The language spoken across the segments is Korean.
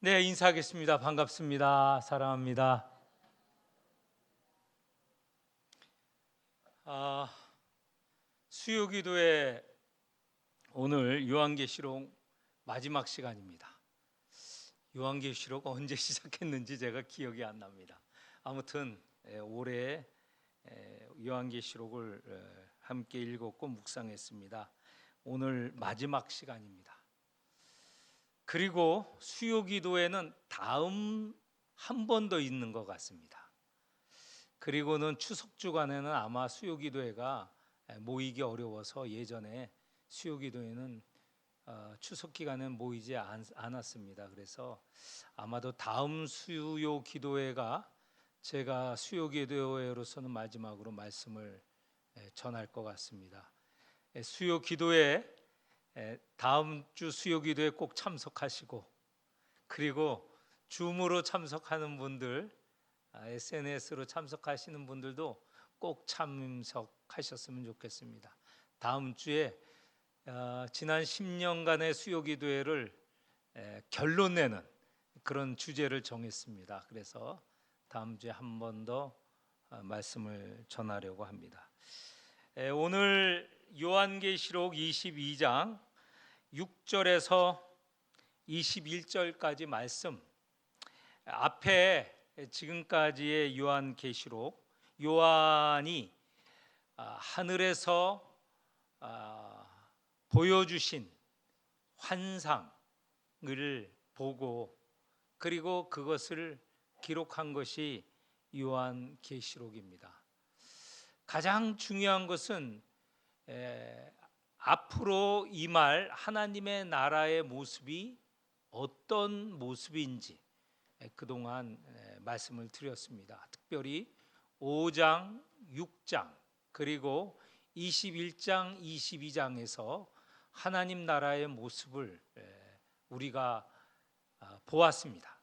네, 인사하겠습니다. 반갑습니다. 사랑합니다. 아, 수요기도회 오늘 요한계시록 마지막 시간입니다. 요한계시록 언제 시작했는지 제가 기억이 안 납니다. 아무튼 올해 요한계시록을 함께 읽었고 묵상했습니다. 오늘 마지막 시간입니다. 그리고 수요기도회는 다음 한 번 더 있는 것 같습니다. 그리고는 추석 주간에는 아마 수요기도회가 모이기 어려워서 예전에 수요기도회는 추석 기간에 모이지 않았습니다. 그래서 아마도 다음 수요기도회가 제가 수요기도회로서는 마지막으로 말씀을 전할 것 같습니다. 수요기도회 다음 주 수요기도회 꼭 참석하시고, 그리고 줌으로 참석하는 분들, SNS로 참석하시는 분들도 꼭 참석하셨으면 좋겠습니다. 다음 주에 지난 10년간의 수요기도회를 결론 내는 그런 주제를 정했습니다. 그래서 다음 주에 한 번 더 말씀을 전하려고 합니다. 오늘 요한계시록 22장 6절에서 21절까지 말씀, 앞에 지금까지의 요한계시록, 요한이 하늘에서 보여주신 환상을 보고 그리고 그것을 기록한 것이 요한계시록입니다. 가장 중요한 것은 앞으로 임할 하나님의 나라의 모습이 어떤 모습인지 그동안 말씀을 드렸습니다. 특별히 5장, 6장 그리고 21장, 22장에서 하나님 나라의 모습을 우리가 보았습니다.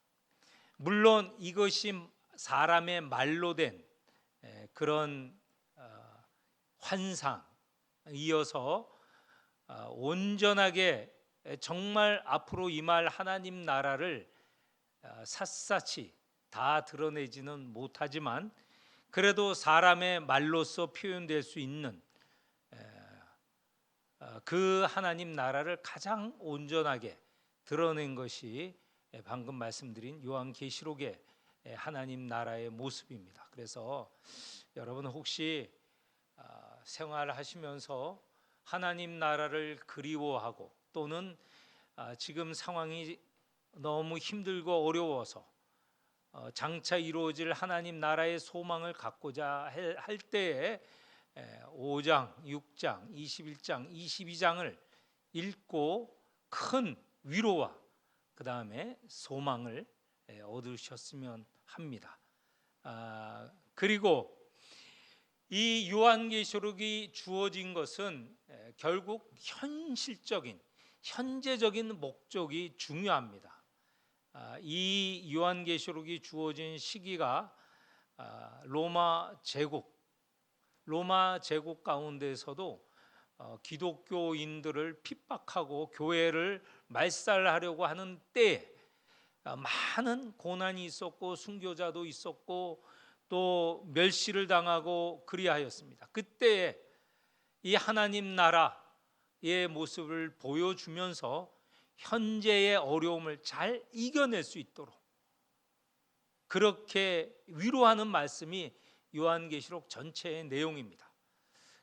물론 이것이 사람의 말로 된 그런 환상이어서 온전하게 정말 앞으로 임할 하나님 나라를 샅샅이 다 드러내지는 못하지만 그래도 사람의 말로서 표현될 수 있는 그 하나님 나라를 가장 온전하게 드러낸 것이 방금 말씀드린 요한계시록의 하나님 나라의 모습입니다. 그래서 여러분 혹시 생활하시면서 하나님 나라를 그리워하고 또는 지금 상황이 너무 힘들고 어려워서 장차 이루어질 하나님 나라의 소망을 갖고자 할 때에 5장, 6장, 21장, 22장을 읽고 큰 위로와 그 다음에 소망을 얻으셨으면 합니다. 그리고 이 요한계시록이 주어진 것은 결국 현재적인 목적이 중요합니다. 이 요한계시록이 주어진 시기가 로마 제국 가운데서도 기독교인들을 핍박하고 교회를 말살하려고 하는 때에 많은 고난이 있었고 순교자도 있었고 또 멸시를 당하고 그리하였습니다. 그때에 이 하나님 나라의 모습을 보여주면서 현재의 어려움을 잘 이겨낼 수 있도록 그렇게 위로하는 말씀이 요한계시록 전체의 내용입니다.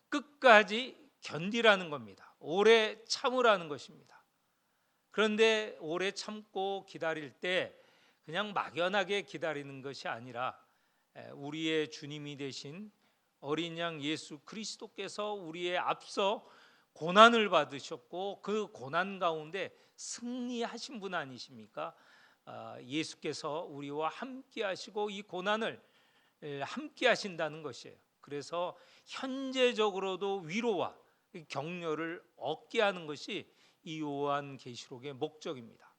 끝까지 견디라는 겁니다. 오래 참으라는 것입니다. 그런데 오래 참고 기다릴 때 그냥 막연하게 기다리는 것이 아니라 우리의 주님이 되신 어린 양 예수 그리스도께서 우리의 앞서 고난을 받으셨고 그 고난 가운데 승리하신 분 아니십니까? 예수께서 우리와 함께 하시고 이 고난을 함께 하신다는 것이에요. 그래서 현재적으로도 위로와 격려를 얻게 하는 것이 이 요한계시록의 목적입니다.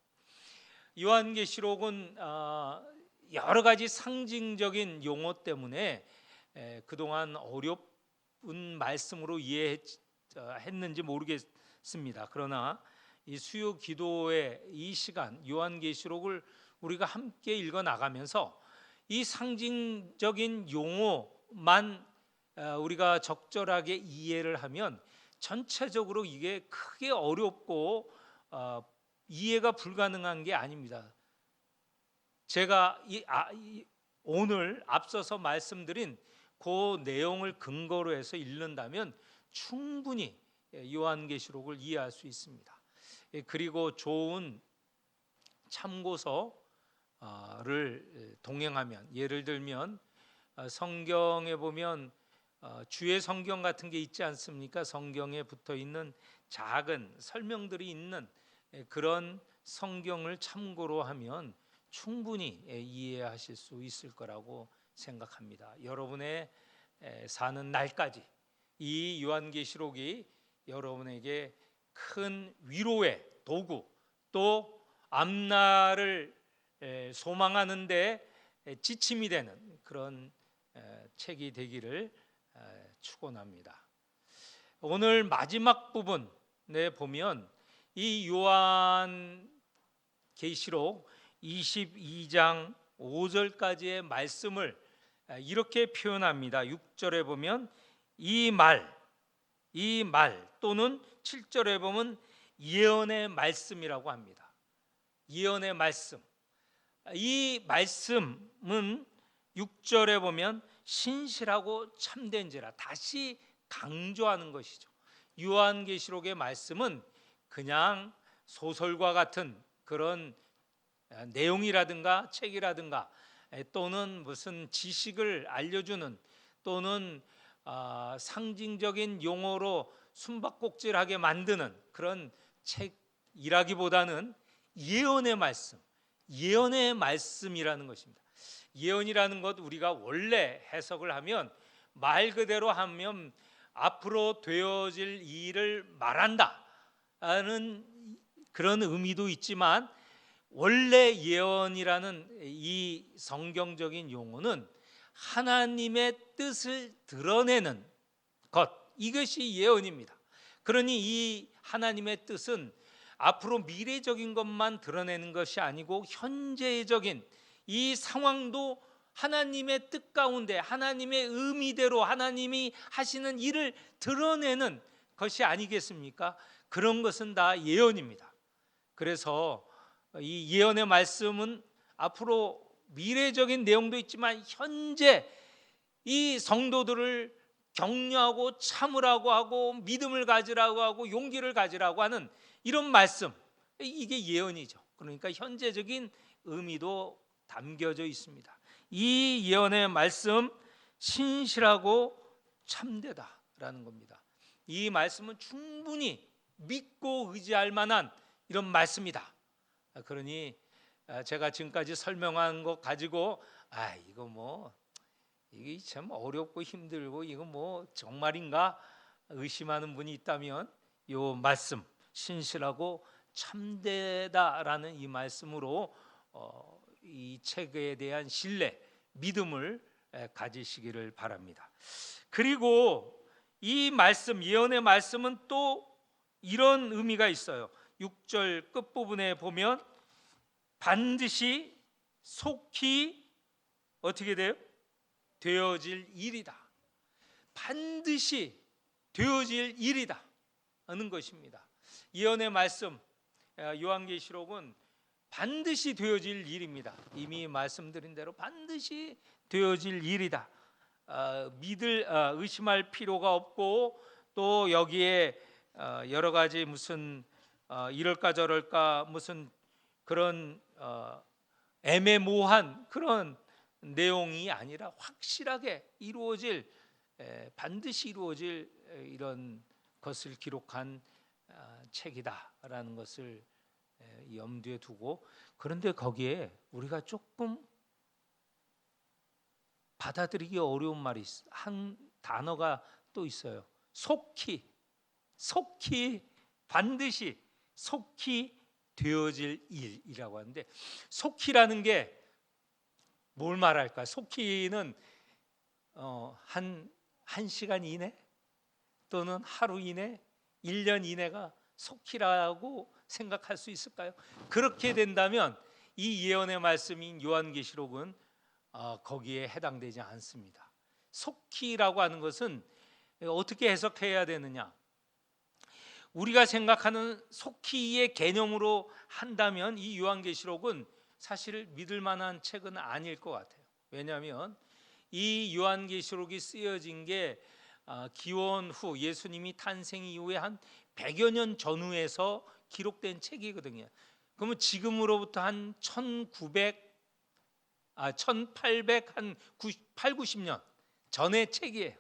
요한계시록은 여러 가지 상징적인 용어 때문에 그동안 어려운 말씀으로 이해했는지 모르겠습니다. 그러나 이 수요 기도의 이 시간 요한계시록을 우리가 함께 읽어 나가면서 이 상징적인 용어만 우리가 적절하게 이해를 하면 전체적으로 이게 크게 어렵고 이해가 불가능한 게 아닙니다. 제가 오늘 앞서서 말씀드린 그 내용을 근거로 해서 읽는다면 충분히 요한계시록을 이해할 수 있습니다. 그리고 좋은 참고서를 동행하면, 예를 들면 성경에 보면 주의 성경 같은 게 있지 않습니까? 성경에 붙어 있는 작은 설명들이 있는 그런 성경을 참고로 하면 충분히 이해하실 수 있을 거라고 생각합니다. 여러분의 사는 날까지 이 요한계시록이 여러분에게 큰 위로의 도구, 또 앞날을 소망하는 데 지침이 되는 그런 책이 되기를 축원합니다. 오늘 마지막 부분에 보면 이 요한계시록 22장 5절까지의 말씀을 이렇게 표현합니다. 6절에 보면 이 말 또는 7절에 보면 예언의 말씀이라고 합니다. 예언의 말씀. 이 말씀은 6절에 보면 신실하고 참된지라 다시 강조하는 것이죠. 요한계시록의 말씀은 그냥 소설과 같은 그런 내용이라든가 책이라든가 또는 무슨 지식을 알려주는 또는 상징적인 용어로 숨바꼭질하게 만드는 그런 책이라기보다는 예언의 말씀이라는 것입니다. 예언이라는 것 우리가 원래 해석을 하면 말 그대로 하면 앞으로 되어질 일을 말한다 하는 그런 의미도 있지만, 원래 예언이라는 이 성경적인 용어는 하나님의 뜻을 드러내는 것, 이것이 예언입니다. 그러니 이 하나님의 뜻은 앞으로 미래적인 것만 드러내는 것이 아니고 현재적인 이 상황도 하나님의 뜻 가운데 하나님의 의미대로 하나님이 하시는 일을 드러내는 것이 아니겠습니까? 그런 것은 다 예언입니다. 그래서 이 예언의 말씀은 앞으로 미래적인 내용도 있지만 현재 이 성도들을 격려하고 참으라고 하고 믿음을 가지라고 하고 용기를 가지라고 하는 이런 말씀, 이게 예언이죠. 그러니까 현재적인 의미도 담겨져 있습니다. 이 예언의 말씀 신실하고 참되다라는 겁니다. 이 말씀은 충분히 믿고 의지할 만한 이런 말씀이다. 그러니 제가 지금까지 설명한 것 가지고 이게 참 어렵고 힘들고 이거 뭐 정말인가 의심하는 분이 있다면 이 말씀 신실하고 참되다라는 이 말씀으로 이 책에 대한 신뢰, 믿음을 가지시기를 바랍니다. 그리고 이 말씀, 예언의 말씀은 또 이런 의미가 있어요. 6절 끝부분에 보면 반드시 속히 어떻게 돼요? 되어질 일이다. 반드시 되어질 일이다 하는 것입니다. 예언의 말씀, 요한계시록은 반드시 되어질 일입니다. 이미 말씀드린 대로 반드시 되어질 일이다. 의심할 필요가 없고, 또 여기에 여러 가지 무슨 이럴까 저럴까 무슨 그런 애매모호한 그런 내용이 아니라 확실하게 이루어질, 반드시 이루어질 이런 것을 기록한 책이다라는 것을 염두에 두고, 그런데 거기에 우리가 조금 받아들이기 어려운 말이 한 단어가 또 있어요. 속히, 반드시 속히 되어질 일이라고 하는데, 속히라는 게 뭘 말할까? 속히는 한 시간 이내 또는 하루 이내, 1년 이내가 속히라고 생각할 수 있을까요? 그렇게 된다면 이 예언의 말씀인 요한계시록은 거기에 해당되지 않습니다. 속히라고 하는 것은 어떻게 해석해야 되느냐? 우리가 생각하는 속히의 개념으로 한다면 이 요한계시록은 사실 믿을 만한 책은 아닐 것 같아요. 왜냐하면 이 요한계시록이 쓰여진 게 기원 후 예수님이 탄생 이후에 한 100여 년 전후에서 기록된 책이거든요. 그러면 지금으로부터 한 1800, 한 8, 90년 전의 책이에요.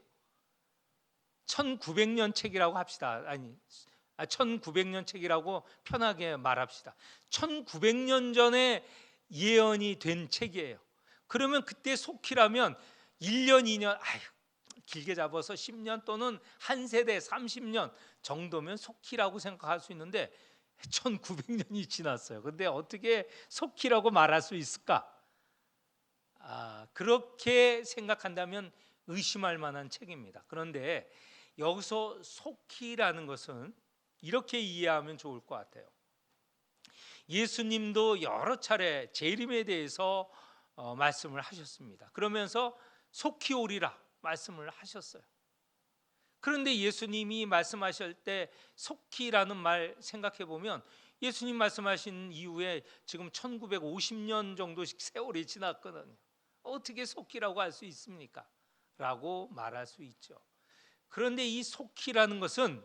1900년 책이라고 합시다. 1900년 책이라고 편하게 말합시다. 1900년 전에 예언이 된 책이에요. 그러면 그때 속히라면 1년, 2년, 길게 잡아서 10년 또는 한 세대 30년 정도면 속히라고 생각할 수 있는데 1900년이 지났어요. 근데 어떻게 속히라고 말할 수 있을까? 그렇게 생각한다면 의심할 만한 책입니다. 그런데 여기서 속히라는 것은 이렇게 이해하면 좋을 것 같아요. 예수님도 여러 차례 재림에 대해서 말씀을 하셨습니다. 그러면서 속히 오리라 말씀을 하셨어요. 그런데 예수님이 말씀하실 때 속히라는 말 생각해 보면 예수님 말씀하신 이후에 지금 1950년 정도씩 세월이 지났거든요. 어떻게 속히라고 할 수 있습니까? 라고 말할 수 있죠. 그런데 이 속히라는 것은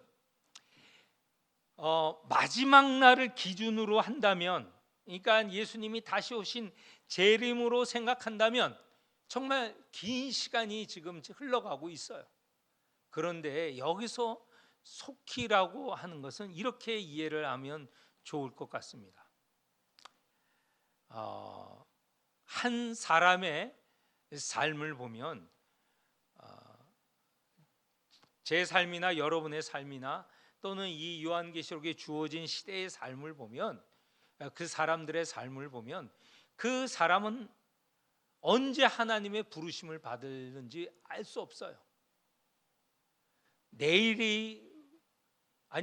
마지막 날을 기준으로 한다면, 그러니까 예수님이 다시 오신 재림으로 생각한다면 정말 긴 시간이 지금 흘러가고 있어요. 그런데 여기서 속히라고 하는 것은 이렇게 이해를 하면 좋을 것 같습니다. 한 사람의 삶을 보면 제 삶이나 여러분의 삶이나 또는 이 요한계시록에 주어진 시대의 삶을 보면, 그 사람들의 삶을 보면 그 사람은 언제 하나님의 부르심을 받을는지 알 수 없어요. 내일이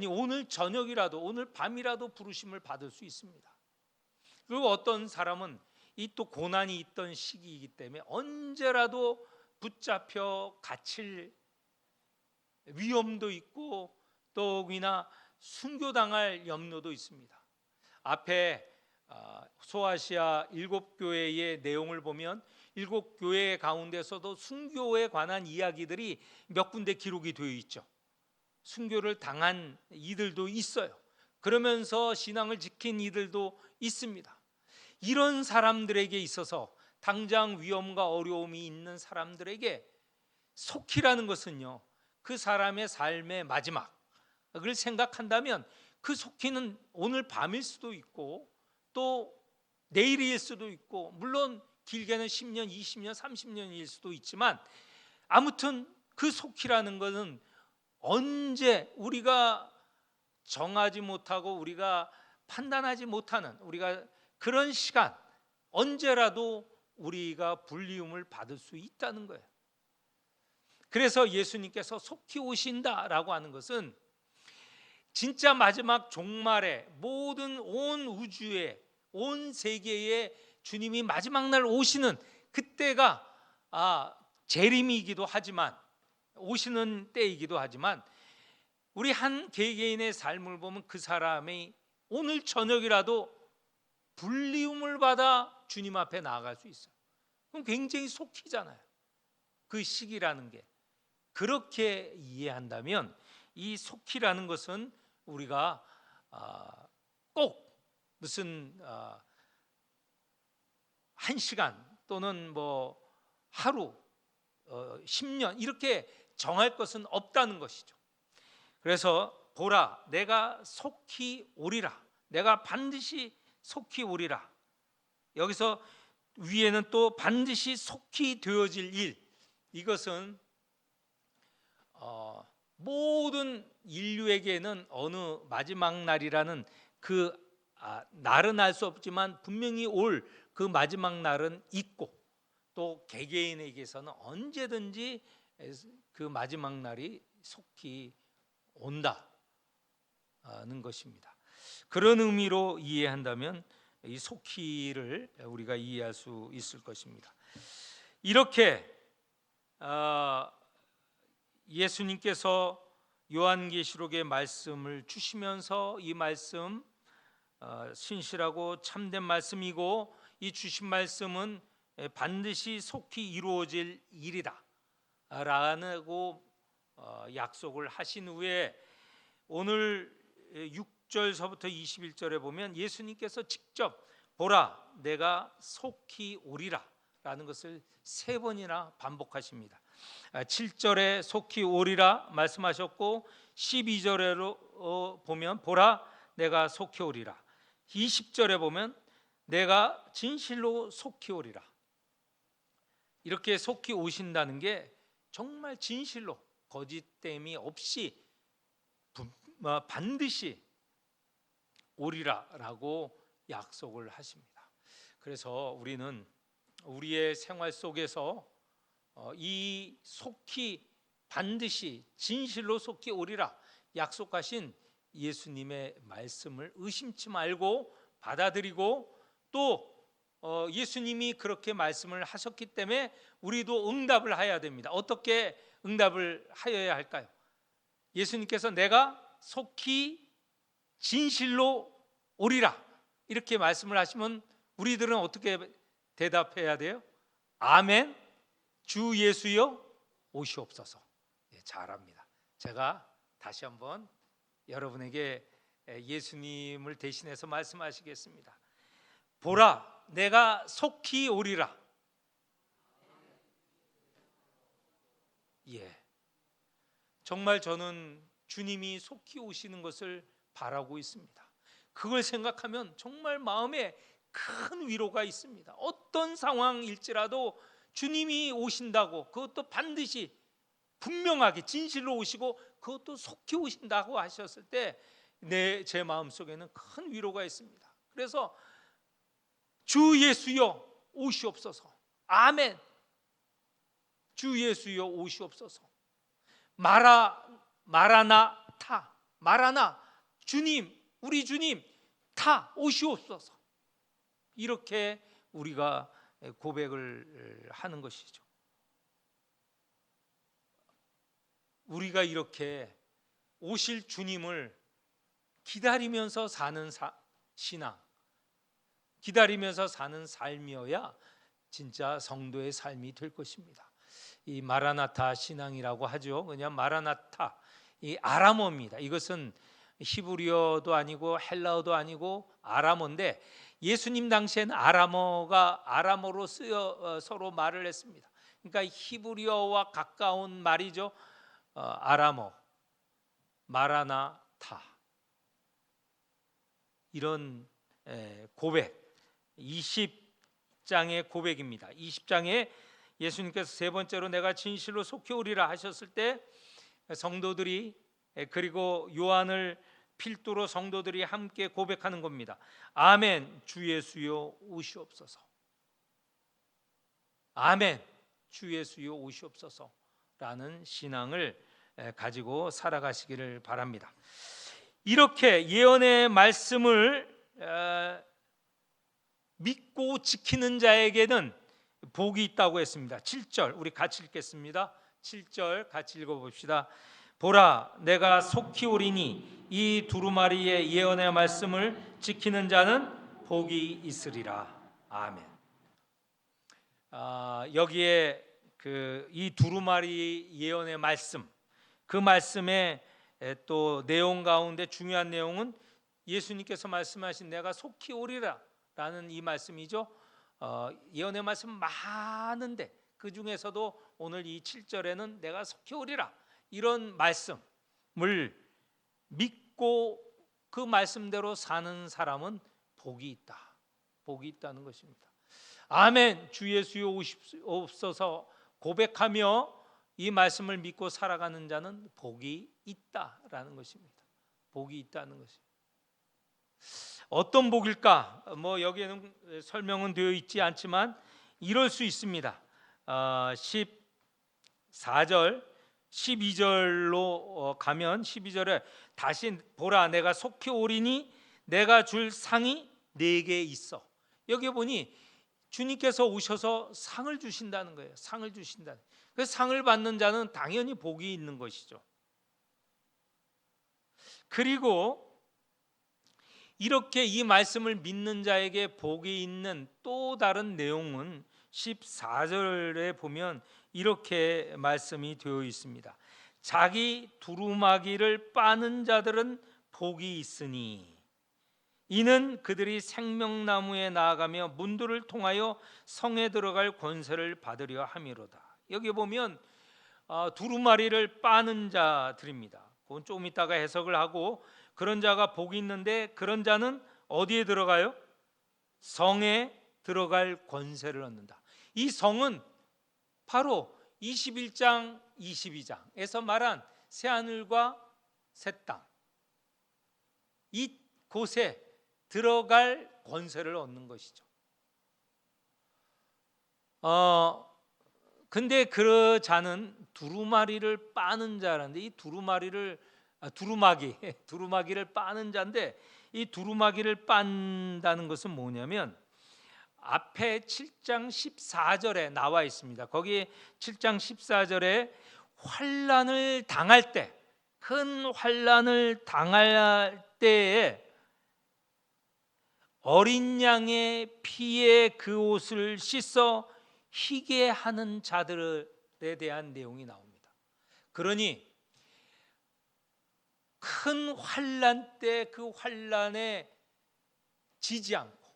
오늘 저녁이라도, 오늘 밤이라도 부르심을 받을 수 있습니다. 그리고 어떤 사람은 이 또 고난이 있던 시기이기 때문에 언제라도 붙잡혀 갇힐 위험도 있고 또 혹이나 순교당할 염려도 있습니다. 앞에 소아시아 7교회의 내용을 보면 7교회 가운데서도 순교에 관한 이야기들이 몇 군데 기록이 되어 있죠. 순교를 당한 이들도 있어요. 그러면서 신앙을 지킨 이들도 있습니다. 이런 사람들에게 있어서 당장 위험과 어려움이 있는 사람들에게 속히라는 것은요, 그 사람의 삶의 마지막을 생각한다면 그 속히는 오늘 밤일 수도 있고 또 내일일 수도 있고, 물론 길게는 10년, 20년, 30년일 수도 있지만 아무튼 그 속히라는 것은 언제 우리가 정하지 못하고 우리가 판단하지 못하는, 우리가 그런 시간 언제라도 우리가 불리움을 받을 수 있다는 거예요. 그래서 예수님께서 속히 오신다라고 하는 것은 진짜 마지막 종말에 모든 온 우주에, 온 세계에 주님이 마지막 날 오시는 그때가 재림이기도 하지만, 오시는 때이기도 하지만, 우리 한 개개인의 삶을 보면 그 사람이 오늘 저녁이라도 불리움을 받아 주님 앞에 나아갈 수 있어요. 그럼 굉장히 속히잖아요. 그 시기라는 게. 그렇게 이해한다면 이 속히라는 것은 우리가 꼭 무슨 한 시간 또는 뭐 하루 10년 이렇게 정할 것은 없다는 것이죠. 그래서 보라, 내가 속히 오리라, 내가 반드시 속히 오리라. 여기서 위에는 또 반드시 속히 되어질 일, 이것은 모든 인류에게는 어느 마지막 날이라는 그 날은 알 수 없지만 분명히 올 그 마지막 날은 있고, 또 개개인에게서는 언제든지 그 마지막 날이 속히 온다. 것입니다. 그런 의미로 이해한다면 이 속히를 우리가 이해할 수 있을 것입니다. 이렇게 예수님께서 요한계시록의 말씀을 주시면서 이 말씀 신실하고 참된 말씀이고 이 주신 말씀은 반드시 속히 이루어질 일이다 라고 약속을 하신 후에 오늘 6절서부터 21절에 보면 예수님께서 직접 보라 내가 속히 오리라 라는 것을 3번이나 반복하십니다. 7절에 속히 오리라 말씀하셨고 12절에 보면 보라 내가 속히 오리라, 20절에 보면 내가 진실로 속히 오리라. 이렇게 속히 오신다는 게 정말 진실로 거짓됨이 없이 반드시 오리라라고 약속을 하십니다. 그래서 우리는 우리의 생활 속에서 이 속히 반드시 진실로 속히 오리라 약속하신 예수님의 말씀을 의심치 말고 받아들이고 또 예수님이 그렇게 말씀을 하셨기 때문에 우리도 응답을 해야 됩니다. 어떻게 응답을 하여야 할까요? 예수님께서 내가 속히 진실로 오리라 이렇게 말씀을 하시면 우리들은 어떻게 대답해야 돼요? 아멘, 주 예수여 오시옵소서. 잘합니다. 제가 다시 한번 여러분에게 예수님을 대신해서 말씀하시겠습니다. 보라 내가 속히 오리라. 정말 저는 주님이 속히 오시는 것을 바라고 있습니다. 그걸 생각하면 정말 마음에 큰 위로가 있습니다. 어떤 상황일지라도 주님이 오신다고, 그것도 반드시 분명하게 진실로 오시고 그것도 속히 오신다고 하셨을 때 제 마음속에는 큰 위로가 있습니다. 그래서 주 예수여 오시옵소서. 아멘. 주 예수여 오시옵소서. 마라나타, 마라나, 주님, 우리 주님 타 오시옵소서. 이렇게 우리가 고백을 하는 것이죠. 우리가 이렇게 오실 주님을 기다리면서 사는 신앙, 기다리면서 사는 삶이어야 진짜 성도의 삶이 될 것입니다. 이 마라나타 신앙이라고 하죠. 그냥 마라나타, 이 아람어입니다. 이것은 히브리어도 아니고 헬라어도 아니고 아람어인데 예수님 당시에는 아람어로 쓰여 서로 말을 했습니다. 그러니까 히브리어와 가까운 말이죠. 아람어, 마라나타. 이런 고백, 20장의 고백입니다. 20장에 예수님께서 3번째로 내가 진실로 속히 오리라 하셨을 때 성도들이, 그리고 요한을 필두로 성도들이 함께 고백하는 겁니다. 아멘, 주 예수여 오시옵소서. 아멘, 주 예수여 오시옵소서라는 신앙을 가지고 살아가시기를 바랍니다. 이렇게 예언의 말씀을 믿고 지키는 자에게는 복이 있다고 했습니다. 7절 우리 같이 읽겠습니다. 7절 같이 읽어봅시다. 보라 내가 속히 오리니 이 두루마리의 예언의 말씀을 지키는 자는 복이 있으리라. 아멘. 여기에 이 두루마리 예언의 말씀, 그 말씀의 또 내용 가운데 중요한 내용은 예수님께서 말씀하신 내가 속히 오리라 라는 이 말씀이죠. 예언의 말씀 많은데 그 중에서도 오늘 이 7절에는 내가 속히 오리라 이런 말씀을 믿고 그 말씀대로 사는 사람은 복이 있다. 복이 있다는 것입니다. 아멘, 주 예수여 오시옵소서 고백하며 이 말씀을 믿고 살아가는 자는 복이 있다라는 것입니다. 복이 있다는 것입니다. 어떤 복일까? 여기에는 설명은 되어 있지 않지만 이럴 수 있습니다. 14절 12절로 가면 12절에 다시 보라 내가 속히 오리니 내가 줄 상이 내게 있어. 여기 보니 주님께서 오셔서 상을 주신다는 거예요. 상을 주신다는. 그 상을 받는 자는 당연히 복이 있는 것이죠. 그리고 이렇게 이 말씀을 믿는 자에게 복이 있는 또 다른 내용은 14절에 보면 이렇게 말씀이 되어 있습니다. 자기 두루마기를 빠는 자들은 복이 있으니 이는 그들이 생명나무에 나아가며 문들을 통하여 성에 들어갈 권세를 받으려 함이로다. 여기 보면 두루마리를 빠는 자들입니다. 그건 조금 이따가 해석을 하고, 그런 자가 복이 있는데 그런 자는 어디에 들어가요? 성에 들어갈 권세를 얻는다. 이 성은 바로 21장 22장에서 말한 새하늘과 새 땅, 이 곳에 들어갈 권세를 얻는 것이죠. 근데 그 자는 두루마리를 빠는 자라는데, 이 두루마기를 빠는 자인데, 이 두루마기를 빤다는 것은 뭐냐면 앞에 7장 14절에 나와 있습니다. 거기 7장 14절에 환난을 당할 때, 큰 환난을 당할 때에 어린 양의 피에 그 옷을 씻어 희게 하는 자들에 대한 내용이 나옵니다. 그러니 큰 환난 때 그 환난에 지지 않고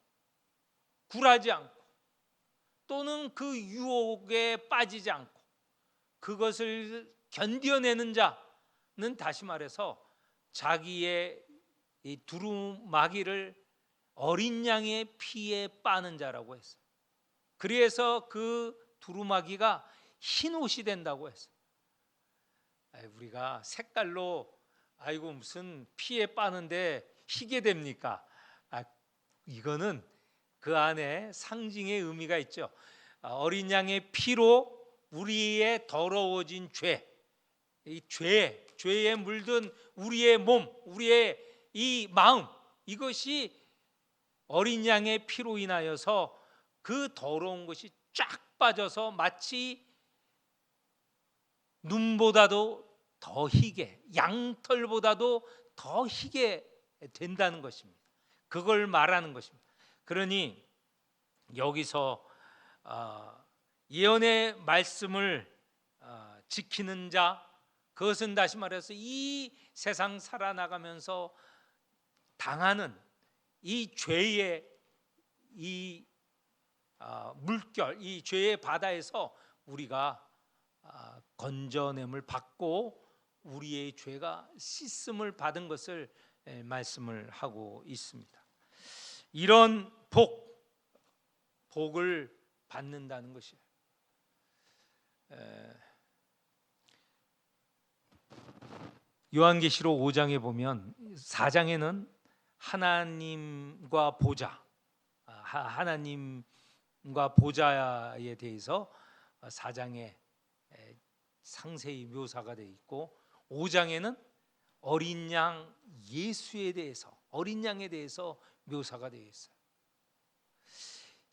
굴하지 않고 또는 그 유혹에 빠지지 않고 그것을 견뎌내는 자는, 다시 말해서 자기의 이 두루마기를 어린 양의 피에 빠는 자라고 했어요. 그래서 그 두루마기가 흰 옷이 된다고 했어요. 우리가 색깔로 아이고 무슨 피에 빠는데 희게 됩니까? 이거는 그 안에 상징의 의미가 있죠. 어린 양의 피로 우리의 더러워진 죄에 물든 우리의 몸, 우리의 이 마음, 이것이 어린 양의 피로 인하여서 그 더러운 것이 쫙 빠져서 마치 눈보다도 더 희게, 양털보다도 더 희게 된다는 것입니다. 그걸 말하는 것입니다. 그러니 여기서 예언의 말씀을 지키는 자, 그것은 다시 말해서 이 세상 살아나가면서 당하는 이 죄의 이 물결, 이 죄의 바다에서 우리가 건져냄을 받고 우리의 죄가 씻음을 받은 것을 말씀을 하고 있습니다. 이런 복을 받는다는 것이에요. 요한계시록 5장에 보면 4장에는 하나님과 보좌에 대해서 4장에 상세히 묘사가 되어 있고, 5장에는 어린 양 예수에 대해서, 어린 양에 대해서 묘사가 되어 있어요.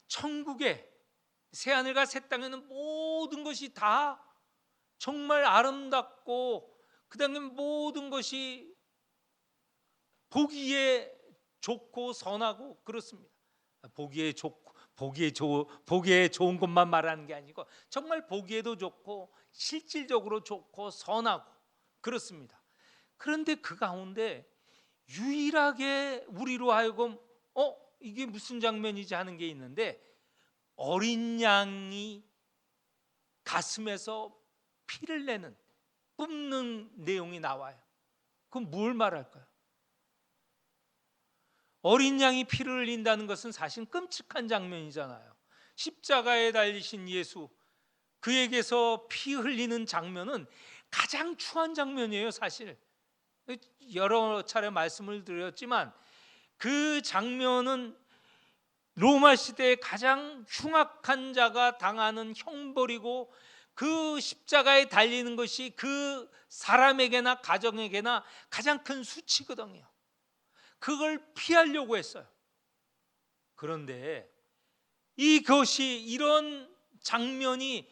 천국의 새하늘과 새 땅에는 모든 것이 다 정말 아름답고, 그 다음에 모든 것이 보기에 좋고 선하고 그렇습니다. 보기에 좋은 것만 말하는 게 아니고 정말 보기에도 좋고 실질적으로 좋고 선하고 그렇습니다. 그런데 그 가운데 유일하게 우리로 하여금 이게 무슨 장면이지 하는 게 있는데, 어린 양이 가슴에서 피를 내는, 뿜는 내용이 나와요. 그럼 뭘 말할까요? 어린 양이 피를 흘린다는 것은 사실 끔찍한 장면이잖아요. 십자가에 달리신 예수, 그에게서 피 흘리는 장면은 가장 추한 장면이에요. 사실 여러 차례 말씀을 드렸지만 그 장면은 로마 시대에 가장 흉악한 자가 당하는 형벌이고, 그 십자가에 달리는 것이 그 사람에게나 가정에게나 가장 큰 수치거든요. 그걸 피하려고 했어요. 그런데 이것이 이런 장면이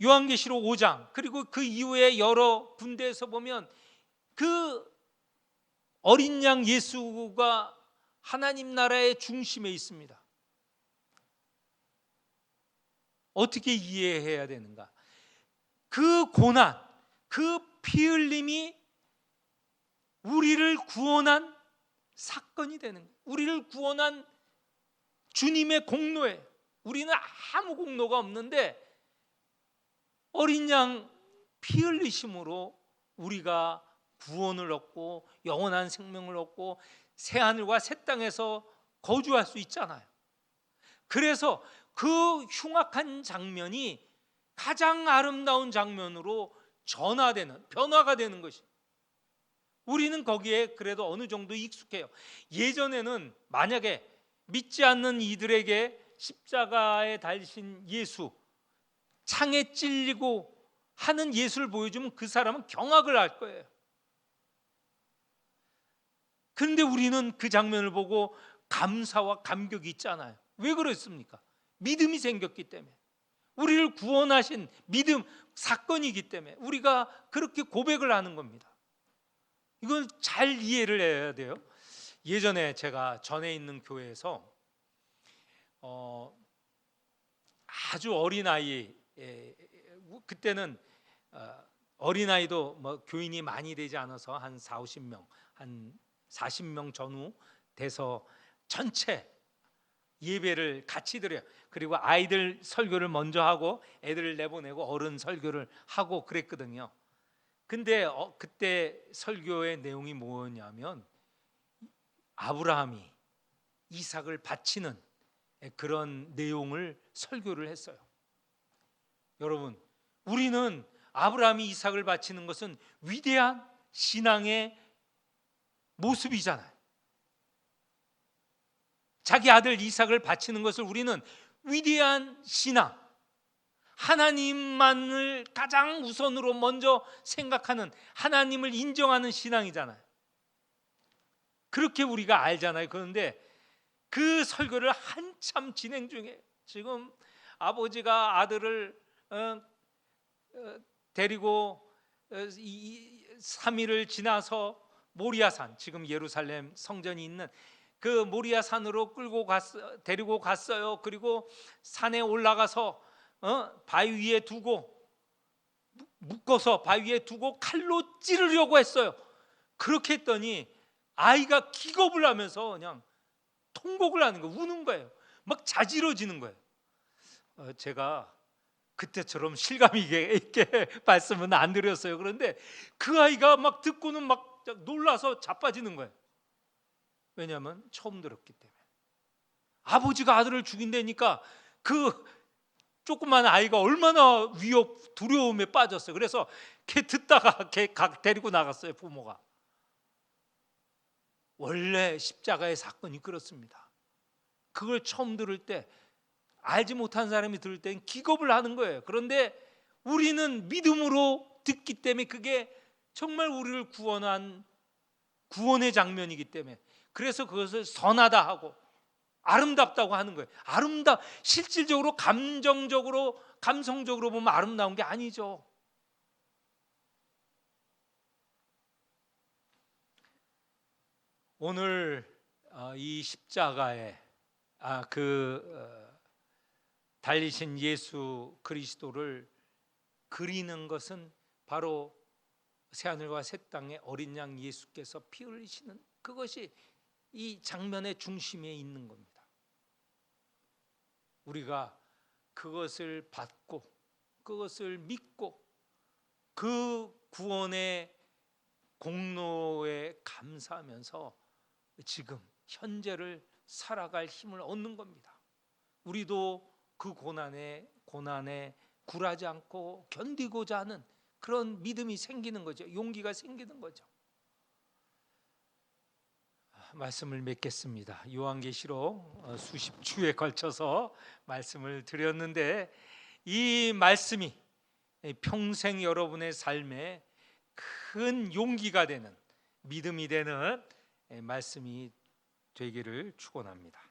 요한계시록 5장 그리고 그 이후에 여러 군데에서 보면 그 어린 양 예수가 하나님 나라의 중심에 있습니다. 어떻게 이해해야 되는가? 그 고난, 그 피 흘림이 우리를 구원한 사건이 되는 거예요. 우리를 구원한 주님의 공로예요. 우리는 아무 공로가 없는데 어린 양 피 흘리심으로 우리가 구원을 얻고 영원한 생명을 얻고 새 하늘과 새 땅에서 거주할 수 있잖아요. 그래서 그 흉악한 장면이 가장 아름다운 장면으로 변화가 되는 것이, 우리는 거기에 그래도 어느 정도 익숙해요. 예전에는 만약에 믿지 않는 이들에게 십자가에 달리신 예수, 창에 찔리고 하는 예수를 보여주면 그 사람은 경악을 할 거예요. 그런데 우리는 그 장면을 보고 감사와 감격이 있잖아요. 왜 그렇습니까? 믿음이 생겼기 때문에, 우리를 구원하신 믿음 사건이기 때문에 우리가 그렇게 고백을 하는 겁니다. 이걸 잘 이해를 해야 돼요. 예전에 제가 전에 있는 교회에서 아주 어린아이, 그때는 어린아이도 뭐 교인이 많이 되지 않아서 한 4, 50명, 한 40명 전후 돼서 전체 예배를 같이 드려요. 그리고 아이들 설교를 먼저 하고 애들을 내보내고 어른 설교를 하고 그랬거든요. 근데 그때 설교의 내용이 뭐였냐면 아브라함이 이삭을 바치는 그런 내용을 설교를 했어요. 여러분, 우리는 아브라함이 이삭을 바치는 것은 위대한 신앙의 모습이잖아요. 자기 아들 이삭을 바치는 것을 우리는 위대한 신앙, 하나님만을 가장 우선으로 먼저 생각하는, 하나님을 인정하는 신앙이잖아요. 그렇게 우리가 알잖아요. 그런데 그 설교를 한참 진행 중에, 지금 아버지가 아들을 데리고 3일을 지나서 모리아산, 지금 예루살렘 성전이 있는 그 모리아산으로 데리고 갔어요. 그리고 산에 올라가서 바위 위에 두고, 묶어서 바위 위에 두고 칼로 찌르려고 했어요. 그렇게 했더니 아이가 기겁을 하면서 그냥 통곡을 하는 거예요. 우는 거예요. 막 자지러지는 거예요. 제가 그때처럼 실감 있게 말씀은 안 드렸어요. 그런데 그 아이가 막 듣고는 막 놀라서 자빠지는 거예요. 왜냐하면 처음 들었기 때문에. 아버지가 아들을 죽인다니까 그 조그만 아이가 얼마나 두려움에 빠졌어요. 그래서 걔 듣다가 걔 데리고 나갔어요, 부모가. 원래 십자가의 사건이 그렇습니다. 그걸 처음 들을 때, 알지 못한 사람이 들을 때는 기겁을 하는 거예요. 그런데 우리는 믿음으로 듣기 때문에 그게 정말 우리를 구원한 구원의 장면이기 때문에, 그래서 그것을 선하다 하고 아름답다고 하는 거예요. 실질적으로 감성적으로 보면 아름다운 게 아니죠. 오늘 이 십자가에 달리신 예수 그리스도를 그리는 것은 바로 새하늘과 새 땅의 어린 양 예수께서 피 흘리시는 그것이 이 장면의 중심에 있는 겁니다. 우리가 그것을 받고 그것을 믿고 그 구원의 공로에 감사하면서 지금 현재를 살아갈 힘을 얻는 겁니다. 우리도 그 고난에 굴하지 않고 견디고자 하는 그런 믿음이 생기는 거죠. 용기가 생기는 거죠. 말씀을 맺겠습니다. 요한계시록 수십 주에 걸쳐서 말씀을 드렸는데 이 말씀이 평생 여러분의 삶에 큰 용기가 되는, 믿음이 되는 말씀이 되기를 축원합니다.